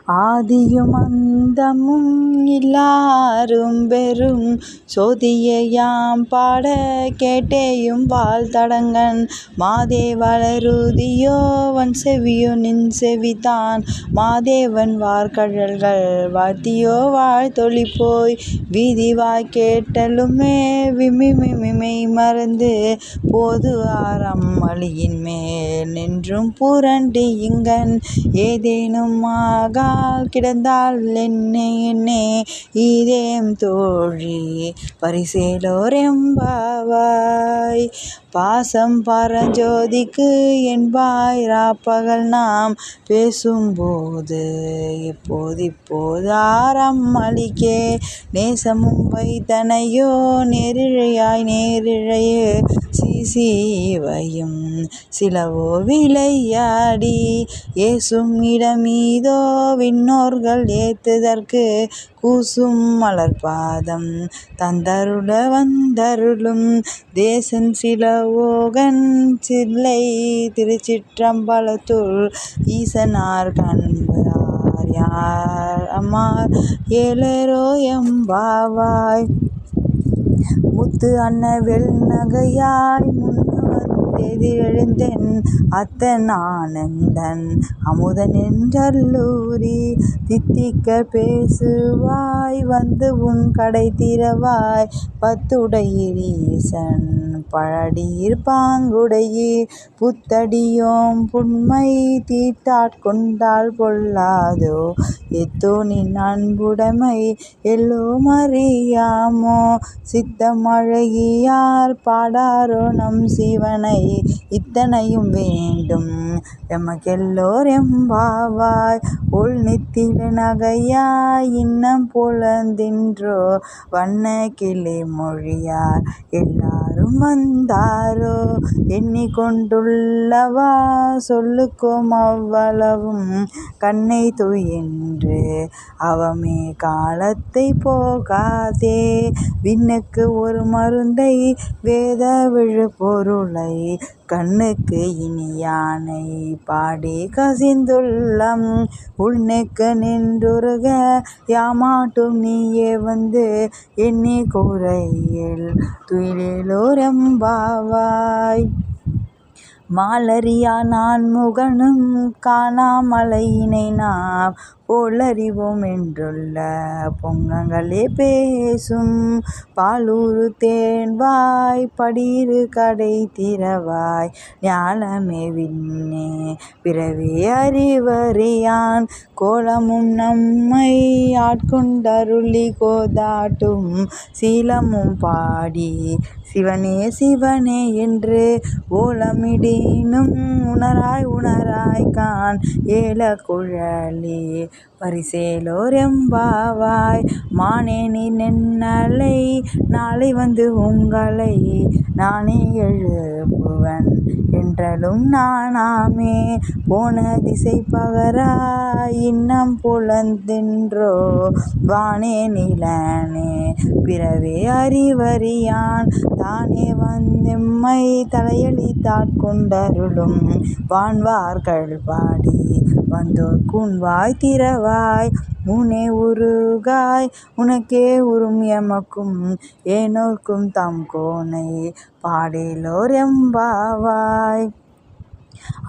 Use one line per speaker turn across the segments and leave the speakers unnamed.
ஆதியும் அந்தமும் இல்லாரும் பெரும் சோதியையாம் பாட கேட்டேயும் வாழ்த்தடங்கன் மாதே வளருதியோ வன்செவியோ நின் செவிதான் மாதேவன் வார்கழல்கள் வாழ்த்தியோ வாழ்த்தொளி போய் வீதிவாய் கேட்டலுமே விம்மிமை மறந்து போது ஆரம் அழியின் மேல் நின்றும் புரண்டு இங்கன் ஏதேனும் ஆகால் கிடந்தால் என்னே ஈதேம் தோழி பரிசேலோர் எம்பாவாய். பாசம் பரஞ்சோதிக்கு என்பாய் ராப்பகல் நாம் பேசும்போது இப்போது ஆரம் அளிக்கே நேசமும் வைத்தனையோ நேரிழையாய் நேரிழையே சீசிவையும் சிலவோ விளையாடி ஏசும் இடமீதோ விண்ணோர்கள் ஏத்துதற்கு கூசும் மலர்பாதம் தந்தருள வந்தருளும் தேசன் சிலவோகன் சில்லை திருச்சிற்றம்பலத்துள் ஈசனார் கண்பரார் யார் அம்மார் ஏலரோ எம்பாவாய். முத்து அன்னவெல் நகையாய் எதிரெழுந்தென் அத்தன் ஆனந்தன் அமுதன் என்றல்லூரி தித்திக்க பேசுவாய் வந்து உன் கடை திறவாய் பத்துடையீர் ஈசன் பழடீர் பாங்குடையீர் புத்தடியோம் புன்மை தீர்த்தாட்கொண்டால் பொல்லாதோ எத்தோ நின் அன்புடைமை எல்லோம் அறியாமோ சித்தமழகியார் பாடாரோ நம் சிவனை இத்தனையும் வேண்டும் எமக்கெல்லோர் எம்பாவாய். உள் நித்தில நகையாய் இன்னம் புலந்தின்றோ வண்ண கிளி மொழியார் எல்லாரும் வந்தாரோ எண்ணிக்கொண்டுள்ளவா சொல்லுக்கோம் அவ்வளவும் கண்ணை துயின்று அவமே காலத்தை போகாதே விண்ணுக்கு ஒரு மருந்தை வேத விழு பொருளை கண்ணுக்கு இனியானை பாடி கசிந்துள்ளம் உள்நெக்கு நின்றுருக யாமாட்டும் நீயே வந்து எண்ணி கூரையில் துயிலோர் எம்பாவாய். மாலரியா நான் முகனும் காணாமலையினை நாம் போலறிவோம் என்றுள்ள பொங்கங்களே பேசும் பாலூரு தேன்வாய் படியிரு கடை திறவாய் ஞாலமே விண்ணே பிறவே அறிவறியான் கோலமும் நம்மை ஆட்கொண்டருளி கோதாட்டும் சீலமும் பாடி சிவனே என்று ஓலமிடினும் உணராய் கான் ஏல குழலி பரிசேலோர் எம்பாவாய். மானே நீ நென்னலை நாளை வந்து உங்களை நானே எழுப்புவன் என்றலும் நானாமே போன திசை பகராய் இன்னம் புலந்தின்றோ வானே நிலனே பிறவே அறிவறியான் தானே வந்தெம்மை தலையளித்தாட்கொண்டருளும் வான்வார்கள் பாடி வந்தோர் கூன்வாய் திறவாய் முனே உருகாய் உனக்கே உறும் எமக்கும் ஏனோர்க்கும் தம் கோனை பாடேலோர் எம்பாவாய்.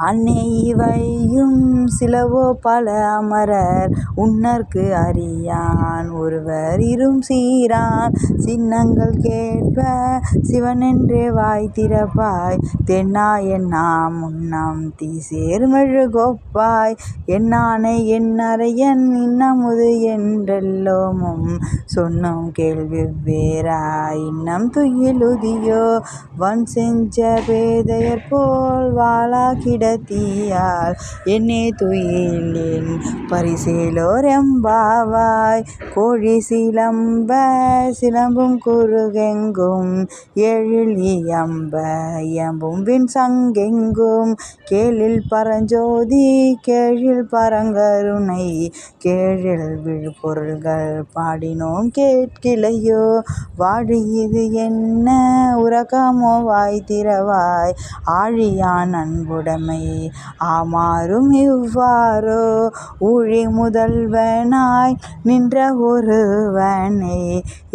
அன்னே இவையும் சிலவோ பல அமரர் உன்னற்கு அறியான் ஒருவர் இரும் சீரான் சின்னங்கள் கேட்ப சிவனென்றே வாய் திறப்பாய் தென்னா என்னா முன்னம் தீசேர் மெழுகொப்பாய் என்னானை என்னறையன் இன்னமுது என்றெல்லோமும் சொன்னோம் கேள்வி வேறாய் இன்னம் துயிலுதியோ வன் செஞ்ச பேதையர் போல் வாழா கிடத்தியால் என்னே துயிலின் பரிசேலோர் எம்பாவாய். கோழி சிலம்பும் குறுகெங்கும் ஏழில் இயம்பும் விண் சங்கெங்கும் கேளில் பரஞ்சோதி கேழில் பரங்கருணை கேழில் விழு பொருள்கள் பாடினோம் கேட்கிலையோ வாழி இது என்ன உறக்கமோ வாய் திறவாய் ஆழியான் அன்புடை உடைமை ஆமாறும் இவ்வாறோ ஊழி முதல்வனாய் நின்ற ஒருவனை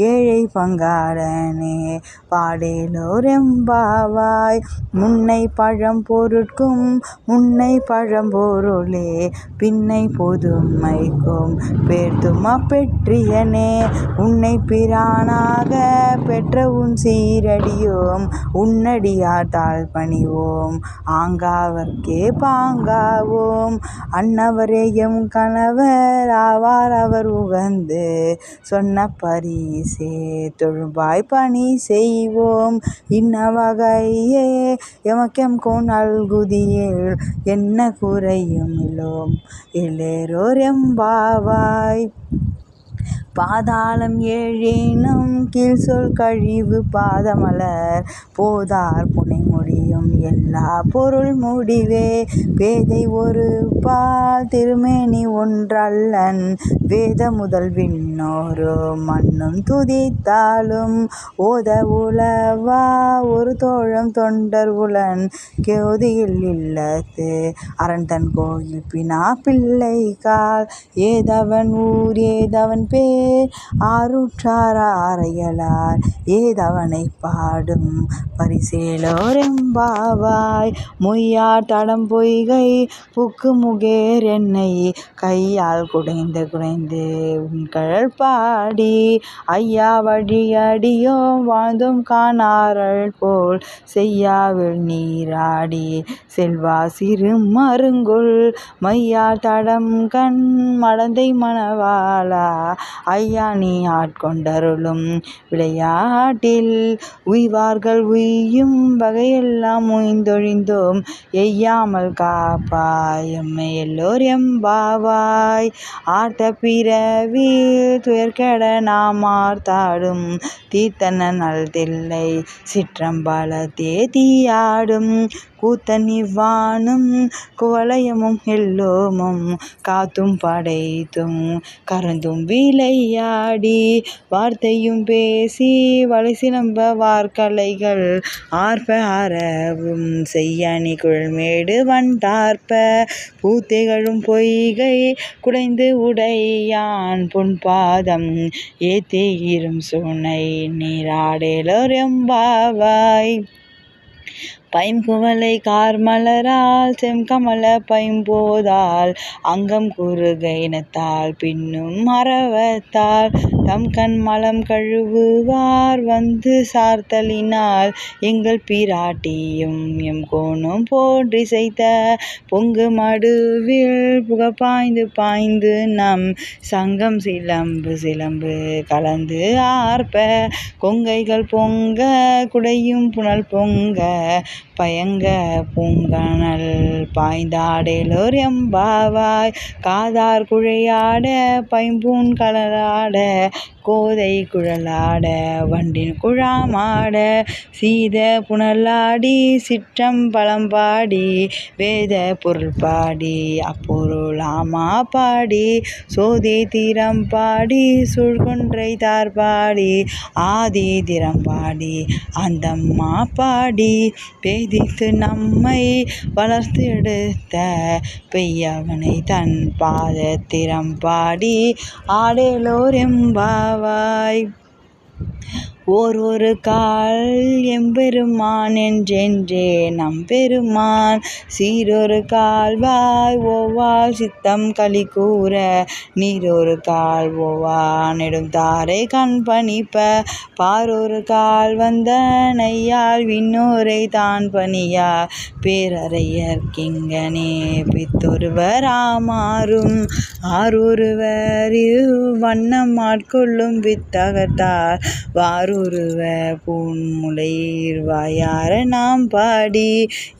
ஏழை பங்காளனே பாடேலோர் எம்பாவாய். முன்னை பழம்பொருட்கும் முன்னை பழம்பொருளே பின்னை பொதுமைக்கும் பேர்த்தும் அப்பெற்றியனே உன்னை பிரானாக பெற்ற உன் சீரடியோம் உன்னடியார் தாழ் பணிவோம் ஆங்காவர்க்கே பாங்காவோம். அன்னவரே எம் கணவர் ஆவார் அவர் உகந்து சொன்ன பரிசே தொழும்பாய் பணி செய்வோம் இன்னவகையே எமக்கெம்கோன் அல்குதியேல் என்ன குறையும் இல்லோம் இல்லேரோர் எம்பாவாய். பாதாளம் ஏழேனும் கீழ் சொல் கழிவு பாதமலர் போதார் புனைமுடியும் எல்லா பொருள் முடிவே பேதை ஒரு பால் திருமேனி ஒன்றல்லன் வேத முதல் விண்ணோரோ மண்ணும் துதித்தாலும் ஓத உலவா ஒரு தோழம் தொண்டர் உளன் கேதியில் இல்லத்து அரண் தன் கோயில் பினா பிள்ளை கால் ஏதவன் ஊர் ஏதவன் பேர் ஆருற்றார் ஆரையலார் ஏதவனை பாடும் பரிசேலோர் எம்பாவாய். மொய்யார் தடம் பொய்கை புக்கு முகேர் என்னை கையால் குடைந்து குடைந்து உன்கழல் பாடி ஐயா வழியடியோ வாழ்ந்தும் காணாரள் போல் செய்யாவில் நீராடி செல்வா சிறு மருங்குல் மையார் தடம் கண் மடந்தை மணவாளா ஐயா நீ ஆட்கொண்டருளும் விளையாட்டில் உய்வார்கள் உய்யும் வகையெல்லாம் உய்ந்தொழிந்தோம் எய்யாமல் காப்பாய் எம்மை எல்லோர் எம்பாவாய். ஆர்த்த பிறவில் துயர்கெட நாம் ஆர்த்தாடும் தீர்த்தன நல் தில்லை சிற்றம்பலத்தே தீயாடும் கூத்தன் இவ்வானும் குவலயமும் எல்லோமும் காத்தும் படைத்தும் கருந்தும் விளையாடி வார்த்தையும் பேசி வளை சிலம்ப வார்கலைகள் ஆர்ப்ப அறவும் செய்யணி குழல்மேடு வண்டார்ப்ப பூத்திகழும் பொய்கை குடைந்து உடையான் பொன்பாதம் ஏத்தேயிரும் சுனை நீராடேலோர் எம்பாவாய். பைம்புவலை கார்மலரால் செம்கமல பைம்போதால் அங்கம் குறுகைனத்தால் பின்னும் அரவத்தால் தம்கண் மலம் கழுவுவார் வந்து சார்த்தலினால் எங்கள் பிராட்டியும் எம் கோணும் போன்றி செய்த பொங்கு மடுவில் புக பாய்ந்து பாய்ந்து நம் சங்கம் சிலம்பு சிலம்பு கலந்து ஆர்ப்ப கொங்கைகள் பொங்க குடையும் புனல் பொங்க பயங்க பூங்கனல் பாய்ந்தாடேலோர் எம்பாவாய். காதார் குழையாட பைம்பூன் கலலாட கோதை குழலாட வண்டின் குழாமாட சீத புனலாடி சிற்றம் பழம்பாடி வேத பொருள் பாடி அப்பொருள் ஆமா பாடி சோதி தீரம் பாடி சூழ்கொன்றை தார் பாடி ஆதி திறம் பாடி அந்தம்மா பாடி பேதித்து நம்மை வளர்த்து எடுத்த பெய்யவனை தன் பாதத்திறம் பாடி ஆடேலோர் எம்பாவாய். ஒரு கால் எம்பெருமான் என்றென்றே நம்பெருமான் சீரொரு கால்வாய் ஓவால் சித்தம் களி கூற நீரொரு கால் ஓவா நெடும் தாரை கண் பணிப்ப பாரொரு கால் வந்த நையால் விண்ணோரை தான் பணியா பேரறையர்க்கிங்கனே பித்தொருவர் ஆமாறும் ஆரொருவர் வண்ணம் ஆட்கொள்ளும் வித்தகத்தார் வாருருவ பூன்முலையீர் வாயார நாம் பாடி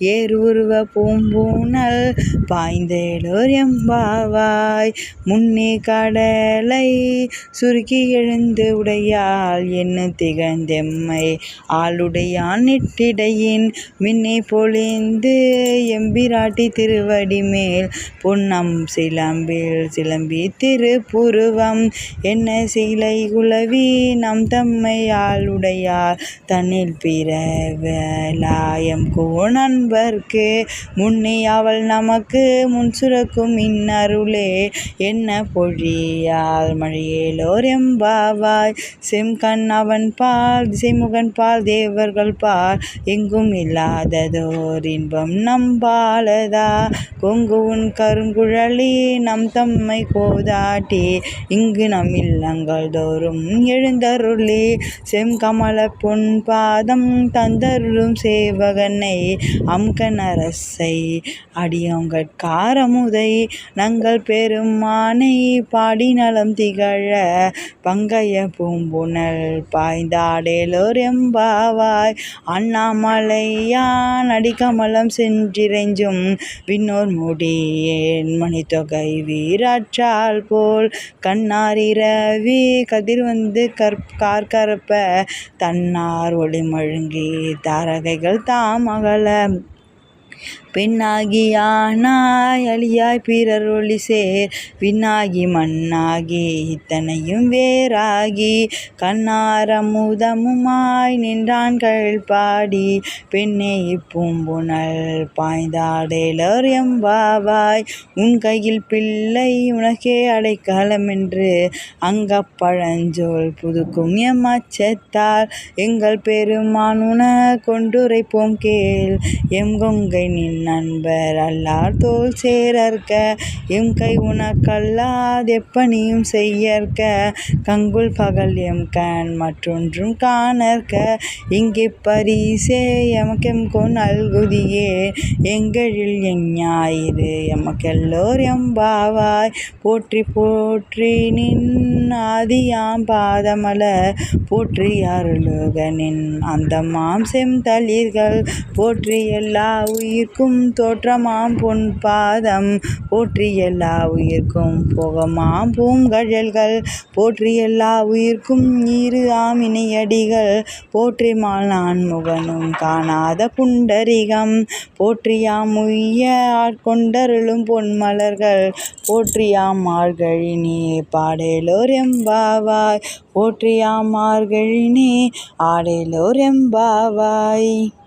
ஏருருவ பூம்பூனல் பாய்ந்தேலோர் எம்பாவாய். முன்னே கடலை சுருக்கி எழுந்து உடையால் என்ன திகழ்ந்தெம்மை ஆளுடையான் நெட்டிடையின் மின்னே பொழிந்து எம்பிராட்டி திருவடி மேல் பொன்னம் சிலம்பில் சிலம்பி திருப்புருவம் என்ன சீலை குலவி நம் தம்மை தாள் உடையார் தன்னில் பிறவலாயம் நண்பர்க்கு முன்னே அவள் நமக்கு முன்சுரக்கும் இன்னருளே என்ன பொழியால் மழையேலோர் எம்பாவாய் செம்கண் அவன் பால் திசைமுகன் பால் தேவர்கள் பால் எங்கும் இல்லாததோர் இன்பம் நம்பாலதா கொங்கு உன் கருங்குழலி நம் தம்மை கோதாட்டி இங்கு நம் இல்லங்கள் தோறும் எழுந்தருளி செம்கமல பொன் பாதம் தந்தருளும் சேவகனை அம்கணரசை அடியோங்கட்காரமுதை நங்கள் பெருமானை பாடி நலம் திகழ பங்கய பூம்புனல் பாய்ந்தாடேலோர் எம்பாவாய் அண்ணாமலையான் அடிக்கமலம் சென்றிறைஞ்சும் விண்ணோர் முடியேன் மணித்தொகை வீராற்றால் போல் கண்ணாரிரவி கதிர் வந்து கார்கரப்ப தன்னார் ஒளிமழுங்கி தாரகைகள் தாமகல பெண்ணாகி ஆனாய் அழியாய் பிறர் ஒளி சேர் விண்ணாகி மண்ணாகி இத்தனையும் வேறாகி கண்ணாரமுதமுமாய் நின்றான்கள் பாடி பெண்ணே இப்பூம்புனல் பாய்ந்தாடேலோர் எம்பாவாய் உன் கையில் பிள்ளை உனக்கே அடைக்கலமென்று அங்கப்பழஞ்சொல் புதுக்கும் எம் அச்சத்தால் எங்கள் பெருமான் உன கொண்டுரைப்போம் கேள் எம் கொங்கை நின் நண்பர் அல்லார் தோல் சேரற்க எம் கை உனக்கல்லாதெப்பணியும் செய்யற்க கங்குல் பகல் எம் கண் மற்றொன்றும் காணற்க இங்கே பரிசே எமக்கெம்கொன் அல்குதியே எங்களில் எஞ்ஞாயிறு எமக்கெல்லோர் எம்பாவாய் போற்றி போற்றி நின் ஆதியாம் பாதமலர் போற்றி அருளுக நின் அந்தமாம் செம்தளிர்கள் போற்றி எல்லா உயிர்க்கும் தோற்றமாம் பொன் பாதம் போற்றி எல்லா உயிர்க்கும் போகமாம் பூங்கழல்கள் போற்றி எல்லா உயிர்க்கும் இரு ஆமினையடிகள் போற்றி மால் நான்முகனும் காணாத புண்டரிகம் போற்றியாம் உய்ய ஆட்கொண்டருளும் பொன்மலர்கள் போற்றியாம் மார்கழினி பாடேலோர் எம்பாவாய் போற்றியாம் மார்கழினி ஆடேலோர் எம்பாவாய்.